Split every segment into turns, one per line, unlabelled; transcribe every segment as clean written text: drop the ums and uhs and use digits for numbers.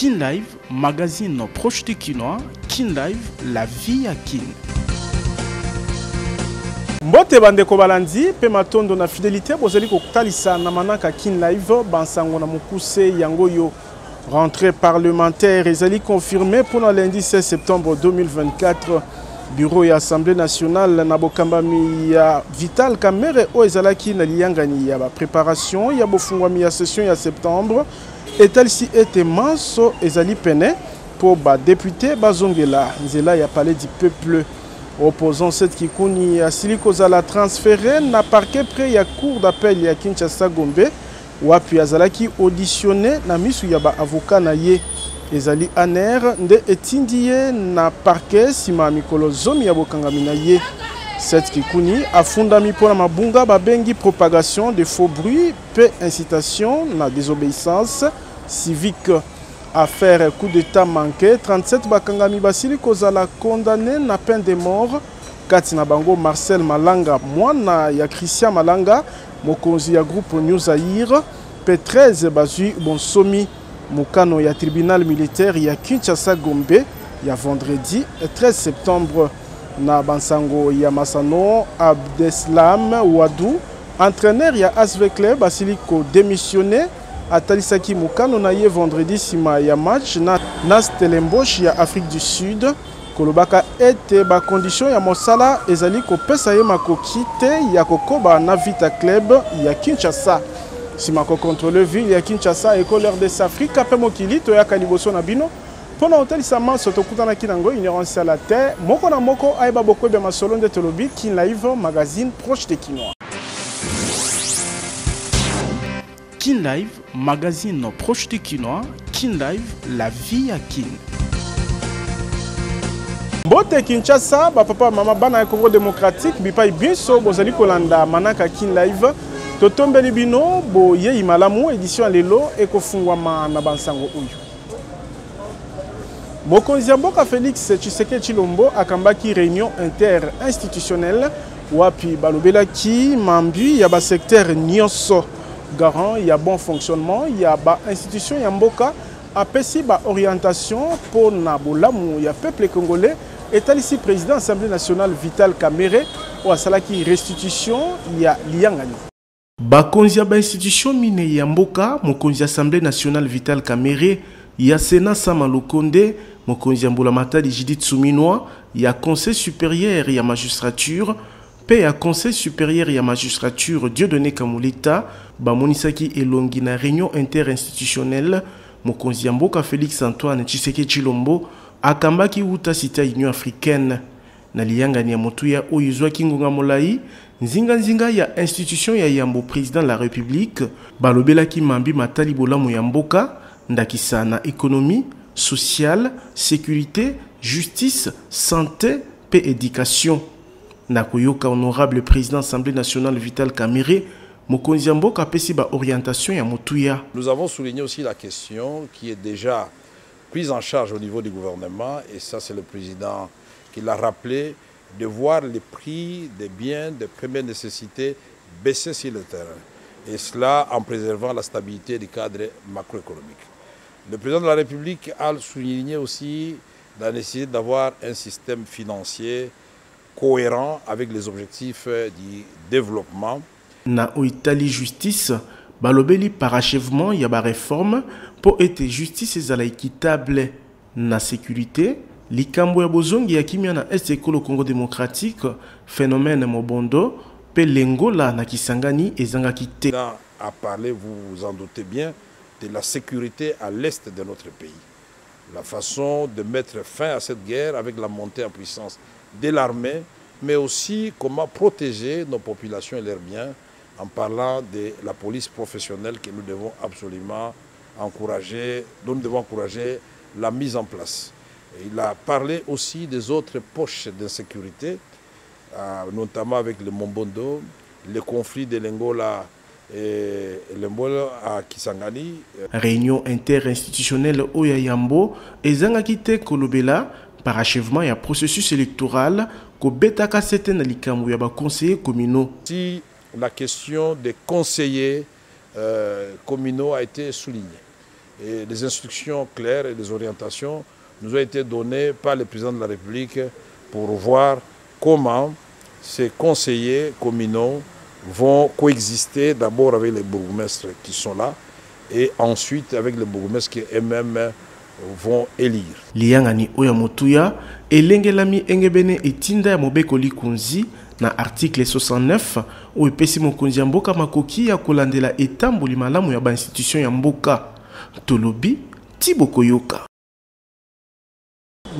Kin Live, magazine proche de Kinois. Kin Live, la vie à Kin.
Mbote bandeko balandi pe matondo na fidélité bozali kotalisa na manaka Kin Live bansango na mukuse yango yo rentrée parlementaire ezali confirmé pour le lundi 16 septembre 2024 bureau ya Assemblée nationale na bokambami ya Vital Kamerhe o ezalaki na liyangani ya ba préparation ya bofungwami ya session ya septembre etalisi ete manso ezali pene pour ba député bazongela nzela ya palais du peuple. Opposant cette kikuni ya siliko zala transféré na parquet près ya cour d'appel ya Kinshasa Gombe wapi azalaki auditionné na misu ya ba avocat na ye ezali aner nde etindie na parquet sima mikolo zomi ya bokangami na ye. Cette kikuni afundami pona mabunga babengi propagation de faux bruits pe incitation na désobéissance civique. Affaire coup d'état manqué, 37 bakangami basili kozala condamné na peine de mort. Katina bango Marcel Malanga, mwana ya Christian Malanga, mokonzi ya groupe New Zaïre, P13 bazui bonsomi mukano ya tribunal militaire ya Kinshasa Gombe ya vendredi 13 septembre na bansango ya Masano Abdeslam Wadou, entraîneur ya ASV Club basili ko démissionné. Atalisaki mukano na ye vendredi sima ya match na Stellenbosch ya Afrique du Sud kolobaka ete ba condition ya mosala ezali kopesa ye makoki te ya kokoba na Vita Club ya Kinshasa sima ko contrôler ville ya Kinshasa et couleur de Afrique pe mokili to ya kaliboso na bino pona otalisa manso tokutana kinango ignorance à la terre moko na moko ayeba boko be masolo nde tolobi Kin Live magazine proche de Kinois. Kin Live, magazine proche de Kinois. Kin Live, la vie à Kin. Mbote Kinshasa, papa mama bana Congo démocratique, bipai biso bozali kolanda manaka Kin Live. Totombeli bino bo ye imalamu édition lelo ekofungwama na bansango uyu. Mokonzi ya mboka Félix Tshisekedi Tshilombo akambaki réunion interinstitutionnelle wapi balobelaki mambi ya ba secteur nyonso. Garant, il y a bon fonctionnement, il y a ba institution ya mboka apesi ba orientation pour nabolamu ya peuple congolais et ici président Assemblée nationale Vital Kamerhe ou asalaki restitution ya liangani. Ba konzia ba institution mine ya mboka mokonzi Assemblée nationale Vital Kamerhe ya Sénat Sama Lukonde mokonzi Mboula Matadi Judith Suminwa ya Conseil supérieur ya magistrature P à Conseil supérieur et à magistrature Dieudonné Kamulita, Bamonisaki Elongi na réunion interinstitutionnelle, Mokonzi ya mboka Félix Antoine Tshisekedi Tshilombo, akambaki uta sita Union africaine. Na liyangani ya motuya oyuzwa kingunga molai, nzinga ya institution ya yambo président de la République, balobelaki mambi matali bolamu ya mboka, ndakisa na économie, sociale, sécurité, justice, santé, paix, éducation. Nakoyoka honorable président de l'Assemblée nationale Vital Kamerhe, mokonzi ya mboka apesi ba orientation ya motuya.
Nous avons souligné aussi la question qui est déjà prise en charge au niveau du gouvernement, et ça c'est le président qui l'a rappelé, de voir les prix des biens de première nécessité baisser sur le terrain, et cela en préservant la stabilité du cadre macroéconomique. Le président de la République a souligné aussi la nécessité d'avoir un système financier cohérent avec les objectifs du développement.
Na Italie justice, balobeli parachèvement ya ba réforme pour être justice ezala équitable na sécurité, likambo ya bozongi ya kimia na Est Ekolo Congo démocratique, phénomène mobondo, pe lengola na Kisangani ezanga kité.
A parlé, vous vous en doutez bien, de la sécurité à l'est de notre pays. La façon de mettre fin à cette guerre avec la montée en puissance de l'armée, mais aussi comment protéger nos populations et leurs biens en parlant de la police professionnelle que nous devons absolument encourager, dont nous devons encourager la mise en place. Et il a parlé aussi des autres poches d'insécurité, notamment avec le Mombondo, le conflit de l'Angola et l'Angola à Kisangani.
Réunion interinstitutionnelle Oya Yambo et Zangakite Kolobela. Parachèvement et un processus électoral que betaka certains likambo ya ba conseillers communaux.
Si la question des conseillers communaux a été soulignée, Et les instructions claires et les orientations nous ont été données par le président de la République pour voir comment ces conseillers communaux vont coexister d'abord avec les bourgmestres qui sont là et ensuite avec les bourgmestres qui eux-mêmes vont élire.
Liangani oya motuya elengelami engebene etinda ya mobeko likunzi na article 69 o epesi mokonzi ya mboka makoki ya kolandela etamboli malamu ya ba institution ya mboka tolobi Tibokoyoka.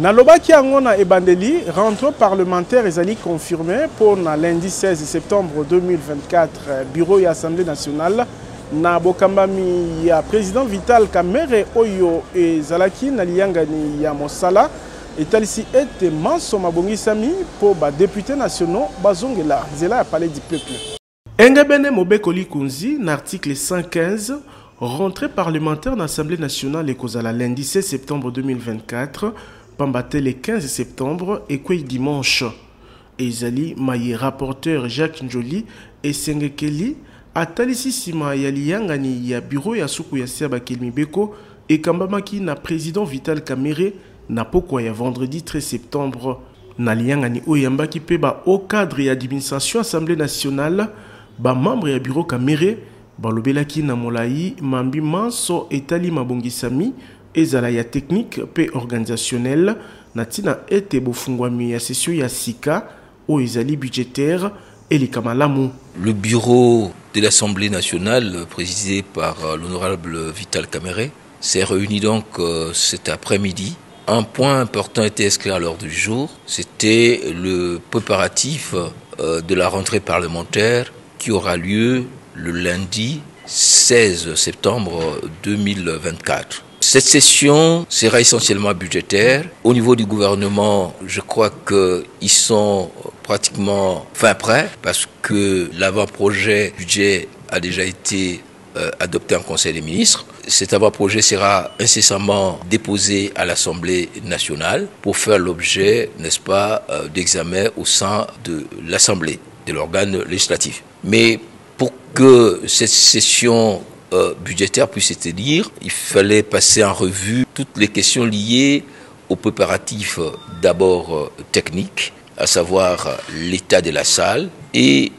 Nalobaki yango na ebandeli rentrée parlementaire ezali confirmé pour na lundi 16 septembre 2024 bureau ya Assemblée nationale na bokambami ya président Vital Kamerhe oyo ezalaki na liyangani ya mosala etalisi ete manso mabongisami po ba députés nationaux bazongela nzela ya palais du peuple.
Engebene mobeko likunzi na article 115 rentrée parlementaire dans l'Assemblée nationale et causala lundi 16 septembre 2024 pambate le 15 septembre et quoi dimanche. Ezali maye rapporteur Jacques Njoli et Sengekeli atalisi sima ya liyangani ya bureau ya suku ya Siaba Kelmibeko et kambamaki na président Vital Kamerhe na pokwa ya vendredi 13 septembre na liyangani oyambaki pe ba au cadre ya administration Assemblée nationale ba membre ya bureau Kamerhe balobelaki na molai mambi manso etali mabongisami ezala ya technique pe organisationnel na tina ete bofungwami ya session ya sika o ezali budgétaire et les kamalamu.
Le bureau de l'Assemblée nationale présidé par l'honorable Vital Kamerhe s'est réuni donc cet après-midi. Un point important était inscrit à l'ordre du jour, c'était le préparatif de la rentrée parlementaire qui aura lieu le lundi 16 septembre 2024. Cette session sera essentiellement budgétaire. Au niveau du gouvernement, je crois qu'ils sont pratiquement fin prêts parce que l'avant-projet budget a déjà été adopté en Conseil des ministres. Cet avant-projet sera incessamment déposé à l'Assemblée nationale pour faire l'objet, n'est-ce pas, d'examen au sein de l'Assemblée, de l'organe législatif. Mais pour que cette session budgétaire puisse se tenir, il fallait passer en revue toutes les questions liées aux préparatifs d'abord techniques, à savoir l'état de la salle et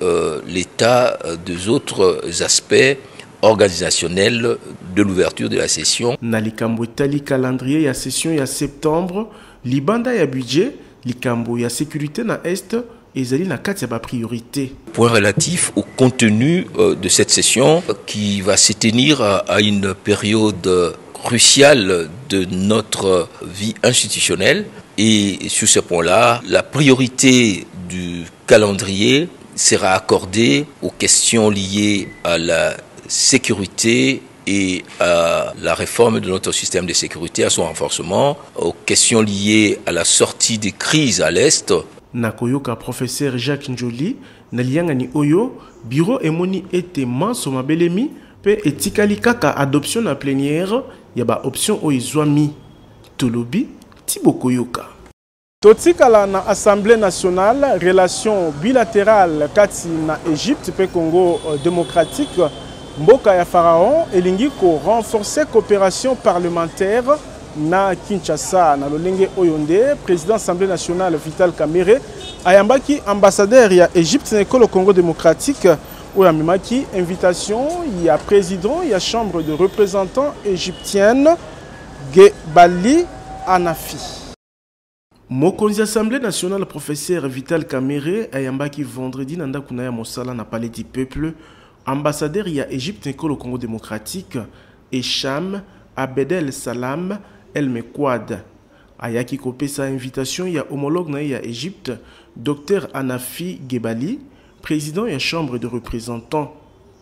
l'état des autres aspects organisationnels de l'ouverture de la session.
Nalikambo tali calendrier ya session ya septembre, libanda ya budget, likambo ya sécurité na est ezali na kati ya ba priorité.
Point relatif au contenu de cette session qui va se tenir à une période cruciale de notre vie institutionnelle. Et sur ce point-là, la priorité du calendrier sera accordée aux questions liées à la sécurité et à la réforme de notre système de sécurité, à son renforcement, aux questions liées à la sortie des crises à l'Est.
Nakoyoka professeur Jacques Njoli, Naliangani Oyo, bureau emoni ete manso mabelemi, pe etikali kaka adoption na plénière, yaba option oizwami. Tolobi, Tibokoyoka.
Totikala na Assemblée nationale, relation bilatérale kati na Égypte pe Congo démocratique, mboka ya Pharaon, elingi ko renforcer coopération parlementaire na Kinshasa na lolenge oyonde président Assemblée nationale Vital Kamerhe ayambaki ambassadeur ya Égypte na ekolo Congo démocratique oyamimaki invitation ya président ya chambre de représentants égyptienne Gebali Anafi.
Mokonzi Assemblée nationale professeur Vital Kamerhe ayambaki vendredi na ndakuna ya mosala na palais du peuple ambassadeur ya Égypte na ekolo Congo démocratique Echam Abedel Salam El Mekwad. Ayaki kopesa invitation ya homologue na ya Égypte, Dr Anafi Gebali, président ya chambre de représentants.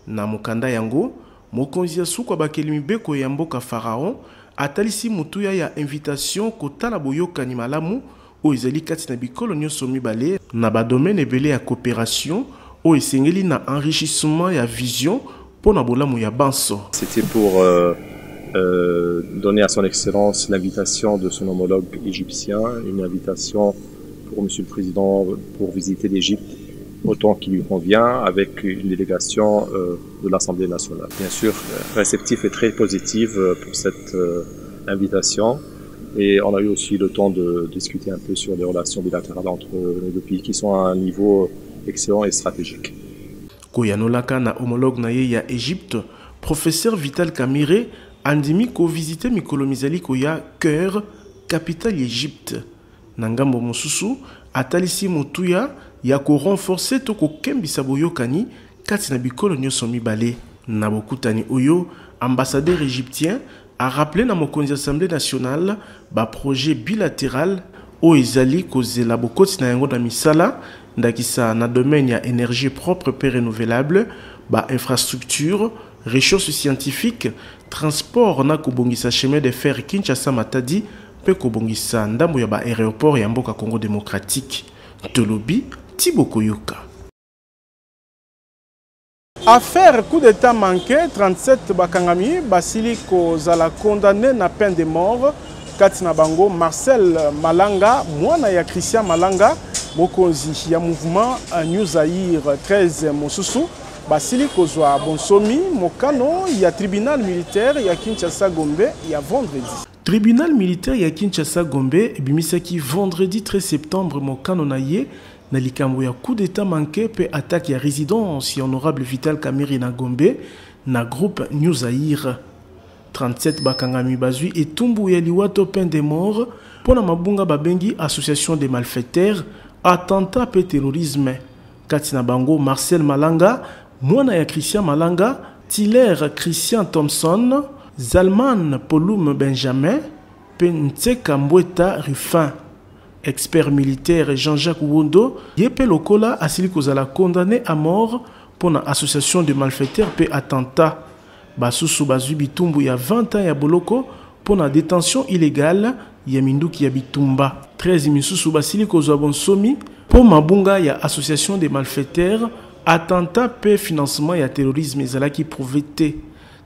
Na mokanda yango, mokonzi ya suku bakeli mibeko ya mboka Pharaon, atalisi mutuya ya invitation kotala boyokani malamu o ezali kati na bikolo nyonso mibale na ba domaine ebele ya coopération o esengeli na enrichissement ya vision pour na bolamu ya banso.
C'était pour donner à son excellence l'invitation de son homologue égyptien, une invitation pour Monsieur le Président pour visiter l'Égypte autant qu'il lui convient, avec une délégation de l'Assemblée nationale. Bien sûr, réceptif et très positif pour cette invitation. Et on a eu aussi le temps de discuter un peu sur les relations bilatérales entre les deux pays qui sont à un niveau excellent et stratégique.
Koyanolaka na homologue na ye ya Égypte, professeur Vital Kamerhe andimi ko visiter mikolo mizali koya Caire, capitale Égypte. Nangambo mosusu atalisi motuya ya ko renforcer to ko kembisa boyokani kati na bikolo nyonso mibale. Na bokutani oyo, ambassadeur égyptien a rappelé na mokonzi Assemblée nationale ba projet bilatéral o ezali kozela bokoti na yango na misala ndakisa na domaine ya énergie propre et renouvelable, ba infrastructure, recherche scientifique, transport na kobongisa chemin de fer Kinshasa Matadi pe kobongisa ndambo ya ba aéroport ya mboka Congo démocratique. Tolobi Tiboko Yoka.
Affaire coup d'état manqué, 37 bakangami basili kozala condamné na peine de mort. Katina bango Marcel Malanga, mwana ya Christian Malanga, mokonzi ya mouvement New Zaïre 13 mosusu basili kozwa bonsomi mokano ya tribunal militaire ya Kinshasa Gombe ya vendredi.
Tribunal militaire ya Kinshasa Gombe ebimisaki vendredi 13 septembre mokano na ye na likambo ya coup d'état manqué pe attaque ya résidence ya honorable Vital Kamerhe na Gombe na groupe New Zaïre. 37 bakangami bazui et tumbu ya liwato peine de mort pona mabunga babengi association des malfaiteurs, attentat pe terrorisme. Katina bango Marcel Malanga, mwana ya Christian Malanga, Tiller Christian Thompson, Zalman Poloum Benjamin, Pentseka Mbweta Ruffin. Expert militaire Jean-Jacques Wondo, Yepe Lokola asili kozala condamné à mort pour une association de malfaiteurs pe attentat. Basusu bazui bitumbu ya 20 ans ya boloko pour la détention illégale ya minduki ya bitumba. 13 misusu basili kozwa bonsomi pour mabunga ya association de malfaiteurs, attentat pe financement ya terrorisme ezalaki prouvé.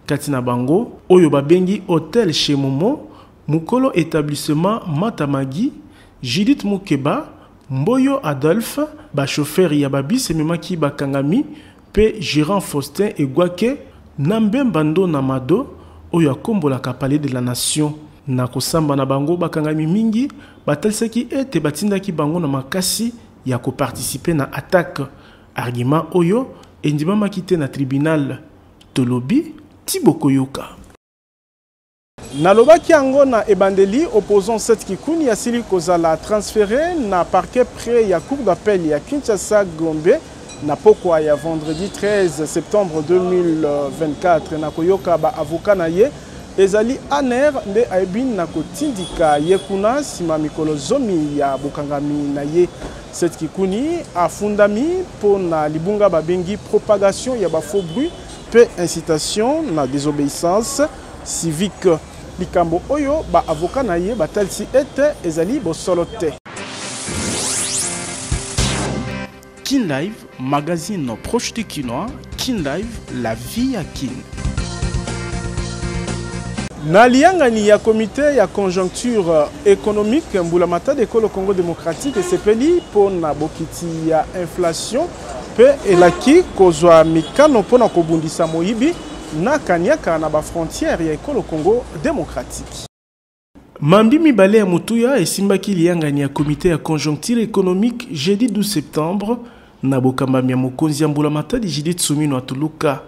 Katina bango oyo babengi hôtel chez Momo, mukolo établissement Matamagi, Judith Mukeba, Mboyo Adolphe, ba chauffeur ya babis ememaki bakangami pe gérant Faustin Egwake, Nambemba Ndo Namado oyo akombolaka palais de la nation. Na kosamba na bango bakangami mingi batalisaki ete batindaki bango na makasi ya koparticiper na attaque. Argument oyo endimamaki te na tribunal. Tolobi Tiboko Yoka.
Nalobaki yango na ebandeli opposant 7 kikuni ya sili kozala transféré na parquet près ya cour d'appel ya Kinshasa Gombe na pokwa ya vendredi 13 septembre 2024 na koyoka ba avocat na ye ezali aner nde aibin na kotindika ye kuna sima mikolo zomi ya bokangami na ye. 7 kikuni afundami po na libunga babengi propagation ya ba faux bruit pe incitation na désobéissance civique. Likambo oyo ba avocat na ye batalisi ete ezali bosolo te.
Kin Live, magazine proche du Kinois. Kin Live, la vie à Kin.
Na liangani ya comité ya conjoncture économique mbulamata de Kolo Congo démocratique sepeli po na bokiti ya inflation pe elaki kozwa mikano po na kobundisa moyibi na kanyaka na ba frontière ya Kolo Congo démocratique.
Mambi mibale ya mutuya esimbaki liangani ya comité ya conjoncture économique jeudi 12 septembre na bokambami ya mokonzi ya mbulamata di Judith Suminwa Tuluka.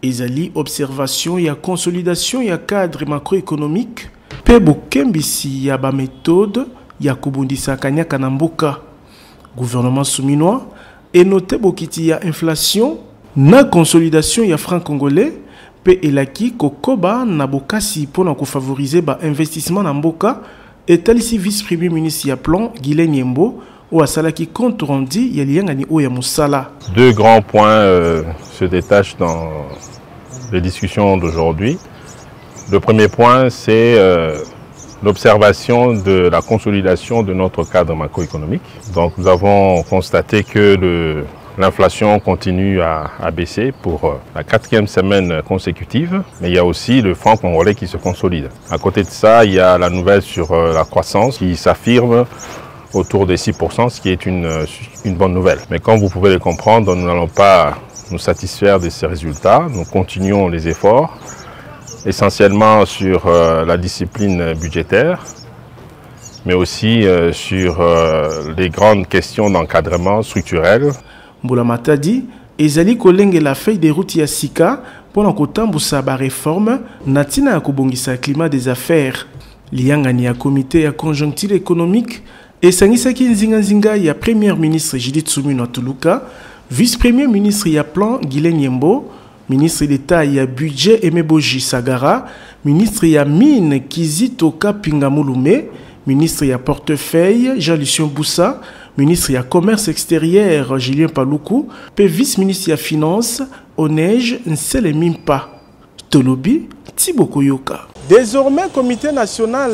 Ezali observation ya consolidation ya cadre macroéconomique pe bokembisi ya ba méthode ya kobundisa kanyaka na mboka. Gouvernement Suminwa enote bokiti ya inflation na consolidation ya franc congolais pe elaki kokoba na bokasi pona ko favoriser ba investissement na mboka etalisi vice premier ministre ya plan Guilain Nyembo ou asalaki compte rendu ya liangani o ya musala.
Deux grands points se détachent dans les discussions d'aujourd'hui. Le premier point, c'est l'observation de la consolidation de notre cadre macroéconomique. Donc nous avons constaté que l'inflation continue à baisser pour la 4e semaine consécutive, mais il y a aussi le franc congolais qui se consolide. À côté de ça, il y a la nouvelle sur la croissance qui s'affirme autour des 6%, ce qui est une bonne nouvelle. Mais comme vous pouvez le comprendre, nous n'allons pas nous satisfaire de ces résultats. Nous continuons les efforts, essentiellement sur la discipline budgétaire, mais aussi sur les grandes questions d'encadrement structurel.
Mboula Matadi, ezali kolenge la feuille de route ya sika pour kotambusa ba réforme natina ya kobongisa climat des affaires. Liangani ya comité ya conjoncture économique esangisaki nzinga ya premier ministre Judith Suminwa Tuluka, vice-premier ministre ya plan Guilain Yembo, ministre d'État ya budget Emeboji Sagara, ministre ya mine Kizito Kapinga Mulume, ministre ya portefeuille Jean-Lucien Boussa, ministre ya commerce extérieur Julien Paluku, pe vice-ministre ya finance Onej Nsele Mimpa. Tolobi Tiboko Yoka.
Désormais, comité national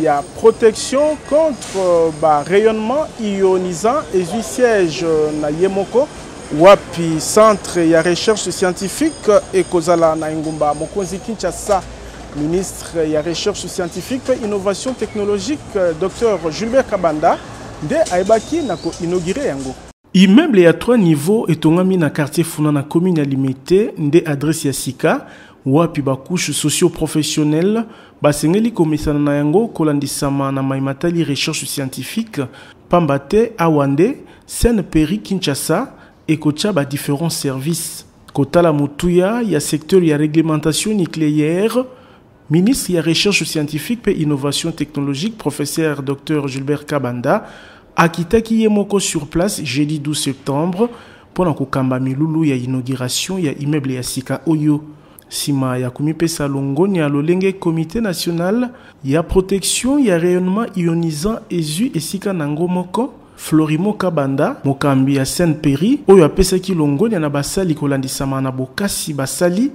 y a protection contre rayonnement ionisant et du siège na Yemoko wapi centre ya recherche scientifique et kozala na Ngumba Mokonzi Kinshasa. Ministre ya recherche scientifique et innovation technologique Dr Gilbert Kabanda nde aibaki na ko inauguré yango.
Immeuble ya 3 niveaux etongami na quartier Funa na commune ya Limité nde adresse ya sika wapi bakouche socio-professionnelle basengeli komesana na yango kolandisama na maimatali recherche scientifique pambate awande Seine Peri Kinshasa et kocha ba différents services kotala mutuya ya secteur ya réglementation nucléaire. Ministre ya recherche scientifique et innovation technologique professeur Dr Gilbert Kabanda akitaki yemoko sur place jeudi 12 septembre pour kokamba milulu ya inauguration ya immeuble ya sika oyo. Sima ya kumipesa longoni ya lolenge comité national ya protection ya rayonnement ionisant ezu esika nango moko Florimo Kabanda mokambi ya Saint-Péry oyo apesaki longoni na basali kolandisama na bokasi basali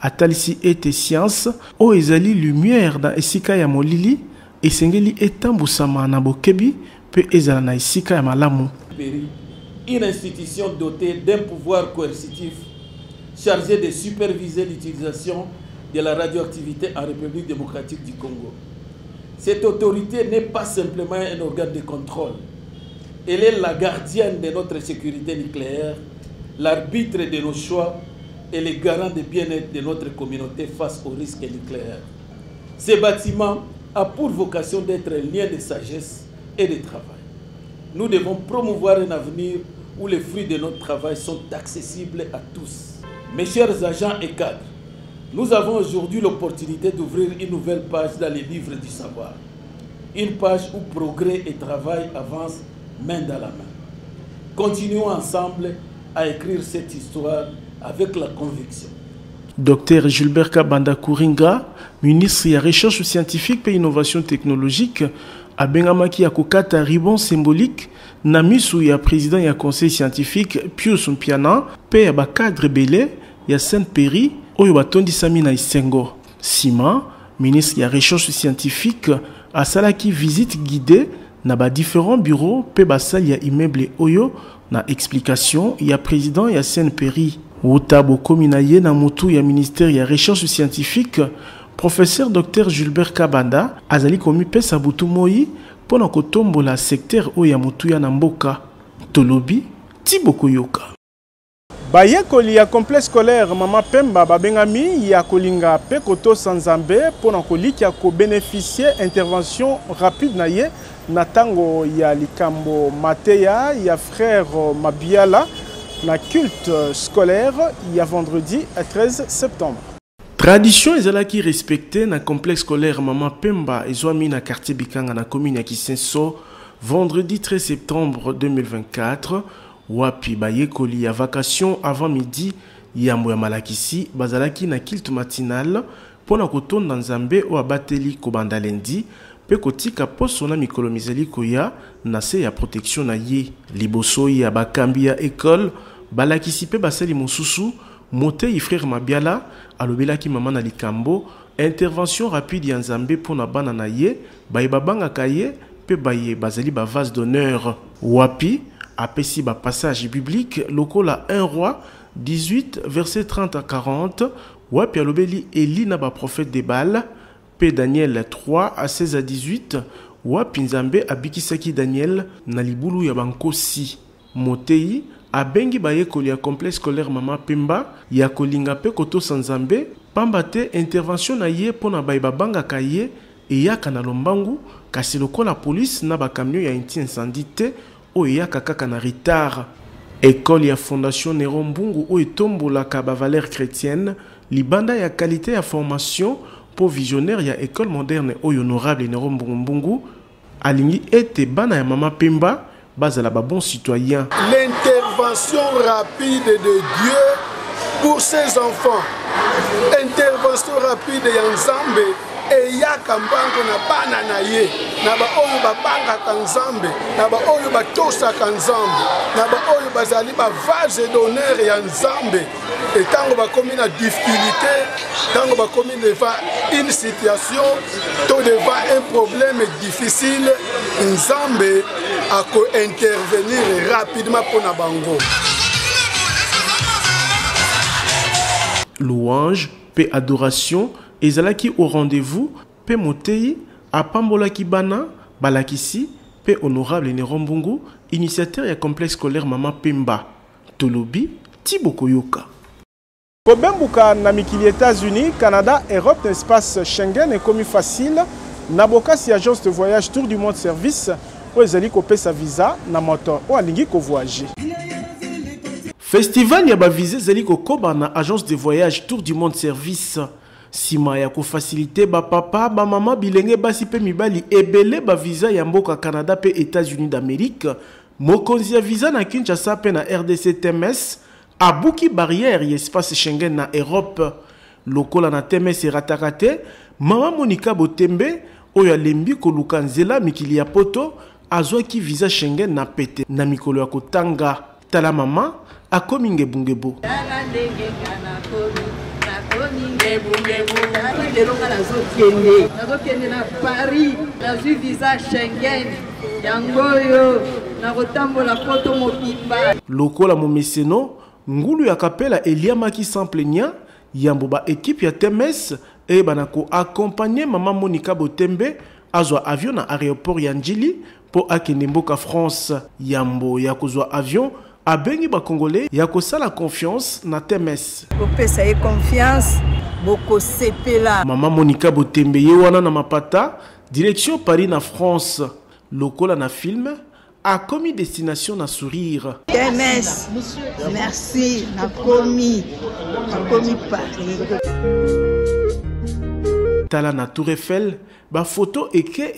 atalisi ete science o ezali lumière dans esika ya molili esengeli etambusama na bokebi pe ezala na esika ya malamu.
Une institution dotée d'un pouvoir coercitif chargé de superviser l'utilisation de la radioactivité en République démocratique du Congo. Cette autorité n'est pas simplement un organe de contrôle. Elle est la gardienne de notre sécurité nucléaire, l'arbitre de nos choix et le garant du bien-être de notre communauté face aux risques nucléaires. Ce bâtiment a pour vocation d'être un lien de sagesse et de travail. Nous devons promouvoir un avenir où les fruits de notre travail sont accessibles à tous. Mes chers agents et cadres, nous avons aujourd'hui l'opportunité d'ouvrir une nouvelle page dans les livres du savoir. Une page où progrès et travail avancent main dans la main. Continuons ensemble à écrire cette histoire avec la conviction.
Dr Gilbert Kabanda Kouringa, ministre de la Recherche scientifique et innovation technologique, a bengamaki ya kokata ribon symbolique na misu ya président ya conseil scientifique Pius Mpiana pe ya bakadre belé ya Saint-Péry oyo batondisami na Isengo. Sima, ministre ya Recherche scientifique a salaki visite guidée na ba différents bureaux pe basali ya immeuble oyo na explication ya président ya Saint-Péry. Utabo kominaye na mutu ya ministère ya Recherche scientifique professeur Dr Gilbert Kabanda azali komi pesa butu moi pona kotombola secteur oya mutu ya namboka. Tolobi Tiboko Yoka.
Bayekoli ya complexe scolaire Mama Pemba babengami ya kolinga pe koto sanzambe pona koliki ko bénéficier intervention rapide na ye na tango ya likambo mateya ya frère Mabiala na culte scolaire il y a vendredi 13 septembre.
Tradition ezalaki respectée na complexe scolaire Mama Pemba ezwami na quartier Bikanga na commune ya Kisenso vendredi 13 septembre 2024 wapi bayekoli ya vacation avant midi yambo ya malakisi bazalaki na culte matinal pona kotonda nzambe o abateli kobanda lendi pe kotika poso na mikolo mizali koya na se ya protection na ye liboso ya bakambi ya école balakisi pe basali mosusu Motei frère Mabiala alobelaki mama na likambo intervention rapide ya nzambe pona bana na ye bayebabanga kaye pe baye bazali ba vase d'honneur wapi apesi ba passage biblique lokola 1 roi 18 verset 30 à 40 wapi alobeli Eli na ba prophète de Baal pe Daniel 3 à 16 à 18 wapi Nzambe abikisaki Daniel na libulu ya bankosi. Motei abengi bayekoli ya complexe scolaire Mama Pemba ya kolinga pe kotosa Nzambe pamba te intervention na ye pona babangaka ye eyaka na lombangu kasi lokola police na bakamio ya incendie te o eyaka kaka na retard. École ya Fondation Nero Mbungu o etombolaka ba valeur chrétienne libanda ya qualité ya formation pour visionnaire ya école moderne o honorable Nero Mbungu alingi ete bana ya Mama Pemba bazala ba bon citoyen.
L'intervention rapide de Dieu pour ses enfants. Intervention rapide ya Nzambe eyaka mbango na bana na ye na ba oyo babangaka Nzambe na ba oyo batosaka Nzambe na ba oyo bazali ba vase d'honneur ya Nzambe etango bakomi na difficulté tango bakomi devant une situation to devant un problème difficile Nzambe ako intervenir rapidement pour na bango.
Louange pe adoration ezalaki au rendez-vous pe motei apambolaki bana balakisi pe honorable Nero Mbungu initiateur ya complexe scolaire Mama Pemba tolobi Tibokoyoka.
Kobembuka na mikili États-Unis, Canada, Europe, l'espace Schengen est commis facile. Naboka si agence de voyage Tour du Monde Service ou ezali kopesa visa na moto ou alingi ko voyager.
Festival ya ba visa ezali kokoba na agence de voyage Tour du Monde Service. Sima ya ko faciliter ba papa ba mama bilenge basi pe mibali ebele ba visa ya mboka Canada pe États-Unis d'Amérique. Mokonzi ya visa na Kinshasa pe na RDC TMS abuki barrière ya espace Schengen na Europe. Lokola na TMS ratakate Mama Monica Botembe oyo alembi koluka nzela mikili ya poto azwaki visa Schengen na pete na mikolo ya kotanga. Tala mama akomi ngebungebo.
Na Paris, na visa Schengen, yangoyo, na rotambola poto mopipa.
Lokola momeseno, ngulu ya kapela Eliamaki Samplenia, yambo ba équipe ya TMS et banako accompagner Mama Monica Botembe azwa avion na aéroport ya Njili po akende mboka France. Yambo ya kozwa avion abengi ba Congolais ya kosala confiance na TMS.
Kopesa ye confiance.
Mama Monica Botembe ye wana na mapata direction Paris na France lokola na film a commis destination na sourire.
TMS merci na commis Paris.
Tala na Tour Eiffel ba photo eke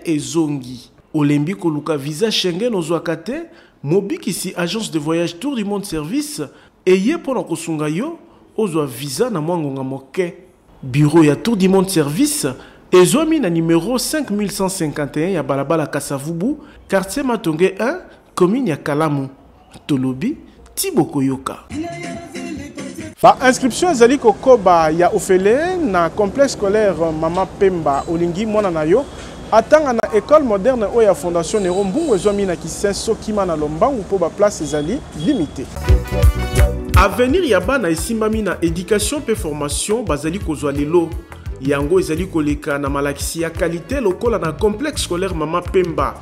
ezongi olembi koluka visa Schengen ozwakate mobikisi agence de voyage Tour du Monde Service eye pona kosunga yo ozwa visa na mwangonga moke. Bureau ya Tour du Monde Service ezwami na numéro 5151 ya balabala Kasavubu, quartier Matonge 1, commune ya Kalamu. Tolobi Tibokoyoka.
Ba inscription ezali kokoba ya ofele na complexe scolaire Mama Pemba olingi mwana na yo atanga na école moderne o ya Fondation Nero Mbungu ezwami na kisenso kima na lombangu po ba place ezali limité.
Avenir ya bana esimbami na éducation pe formation bazali kozwa lelo yango ezali koleka na malakisi ya qualité lokola na complexe scolaire Mama Pemba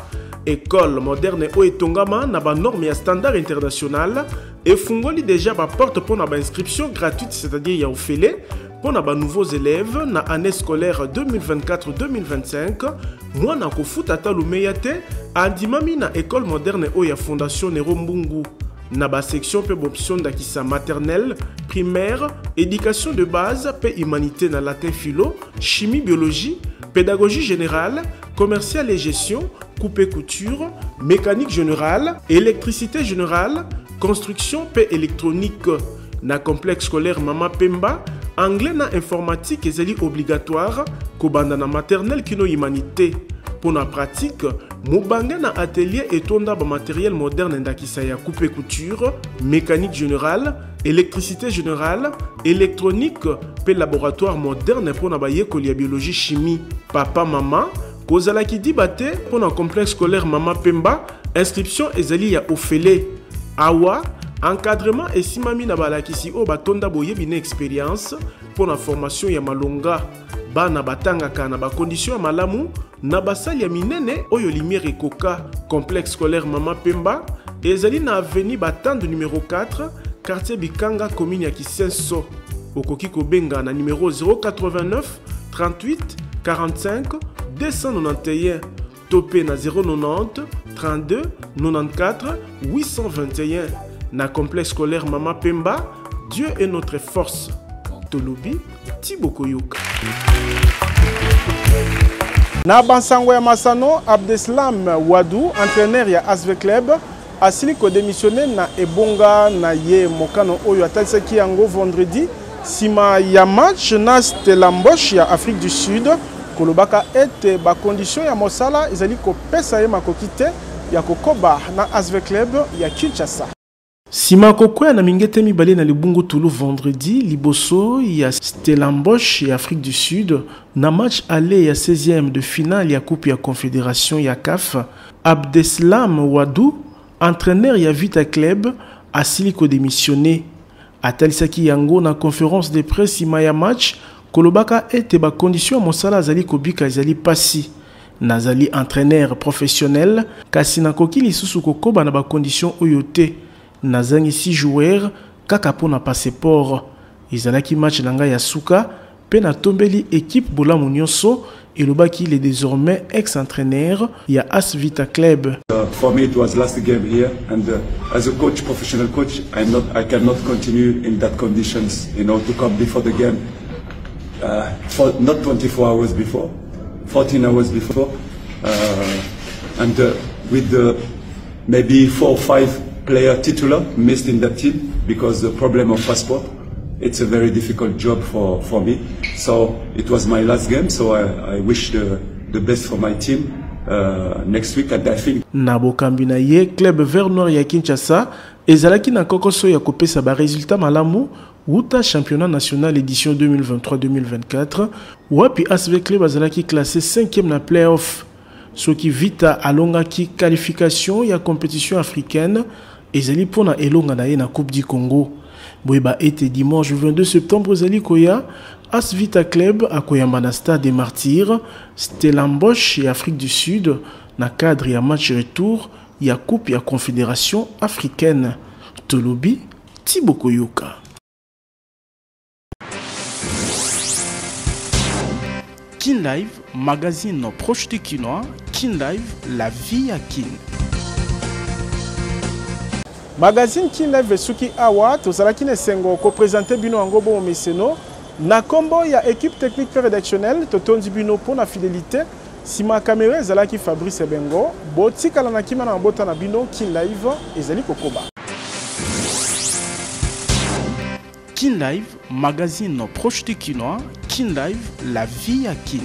école moderne o etongama na ba norme ya standard international et fungoli déjà ba porte pour na ba inscription gratuite c'est-à-dire ya ofele pour na ba nouveaux élèves na année scolaire 2024-2025 mwana kofuta talumeya te andimami na école moderne o ya Fondation Nero Mbungu. Na ba section pe option d'akisa maternelle, primaire, éducation de base, pe humanité na latin philo, chimie biologie, pédagogie générale, commerciale et gestion, coupe et couture, mécanique générale, électricité générale, construction pe électronique. Na complexe scolaire Mama Pemba, anglais na informatique ezali obligatoire, kobanda na maternelle kino humanité. Pour la pratique, Mobanga na atelier et tonda ba matériel moderne ndakisa ya coupe couture, mécanique générale, électricité générale, électronique, pe laboratoire moderne pour na ba yekoli ya biologie chimie. Papa mama, kozala ki dibate pour na complexe scolaire Mama Pemba, inscription ezali ya ofele. Awa, encadrement et simami na balakisi o batonda boye bine expérience, pour la formation ya malonga bana batangaka na ba condition ya malamu na basali ya minene oyo lumière ekoka. Complexe scolaire Mama Pemba ezali na avenue Batando numéro 4 quartier Bikanga commune ya Kisenso. Okoki kobenga na numéro 089 38 45 291 topé na 090 32 94 821. Na complexe scolaire Mama Pemba, Dieu est notre force. Tolobi Tibokoyoka.
Na bansango ya Masano, Abdeslam Wadou, entraîneur ya ASV Club, asili ko démissionné na ebonga na ye mokano oyo atalisaki yango vendredi sima ya match na Stellenbosch ya Afrique du Sud. Kolobaka ete ba condition ya mosala ezali ko pesa ye makokite ya kokoba na ASV Club ya Kinshasa.
Sima kokwe na mingete mibale na Libungu Toulou vendredi, liboso ya Stellenbosch et Afrique du Sud, na match aller ya 16e de finale ya Coupe ya Confédération ya CAF, Abdeslam Wadou, entraîneur ya Vita Club, asili ko démissionné. Atalisaki yango na conférence de presse sima ya match, kolobaka ete ba condition mosala azali kobika ezali pasi. Nazali entraîneur professionnel, kasi nakoki lisusu kokoba na ba condition oyo te. Nazangi 6 joueurs kaka pona passeport. Izalaki match nanga ya suka pe na tombeli équipe Bolamu Nyonso et lobaki il est désormais ex-entraîneur ya AS Vita Club.
For me it was last game here and as a coach, professional coach, I cannot continue in that conditions, you know, to come before the game. For not 24 hours before, 14 hours before, and with maybe 4 or 5 player titular missed in that team because the problem of passport. It's a very difficult job for me. So it was my last game, so I wish the best for my team next week, and I think
Nabokambi na ye club vert noir ya Kinshasa ezalaki na kokoso ya kopesa ba résultat malamu wuta championnat national édition 2023-2024 wapi ASV Club azalaki classé 5e na playoff. Soki Vita alongaki qualification ya compétition africaine ezali pona elonga na ye na Coupe du Congo. Boyeba ete dimanche 22 septembre ezali koya AS Vita Club akoyamba na Stade des Martyrs Stellenbosch et Afrique du Sud na cadre ya match retour ya Coupe ya Confédération africaine. Tolobi Tibokoyoka. Kin Live, magazine proche du Kinois. Kin Live, la vie à Kin.
Magazine Kin Live Suki Awa, tozalaki ne sengo ko présenter bino ango bo meseno. Na kombo ya équipe technique rédactionnelle, totondi bino pour la fidélité. Sima caméra zalaki Fabrice Bengo, botika la nakima na bota na bino Kin Live ezali kokoba.
Kin Live, magazine proche du Kinois. Kin Live, la vie à Kin.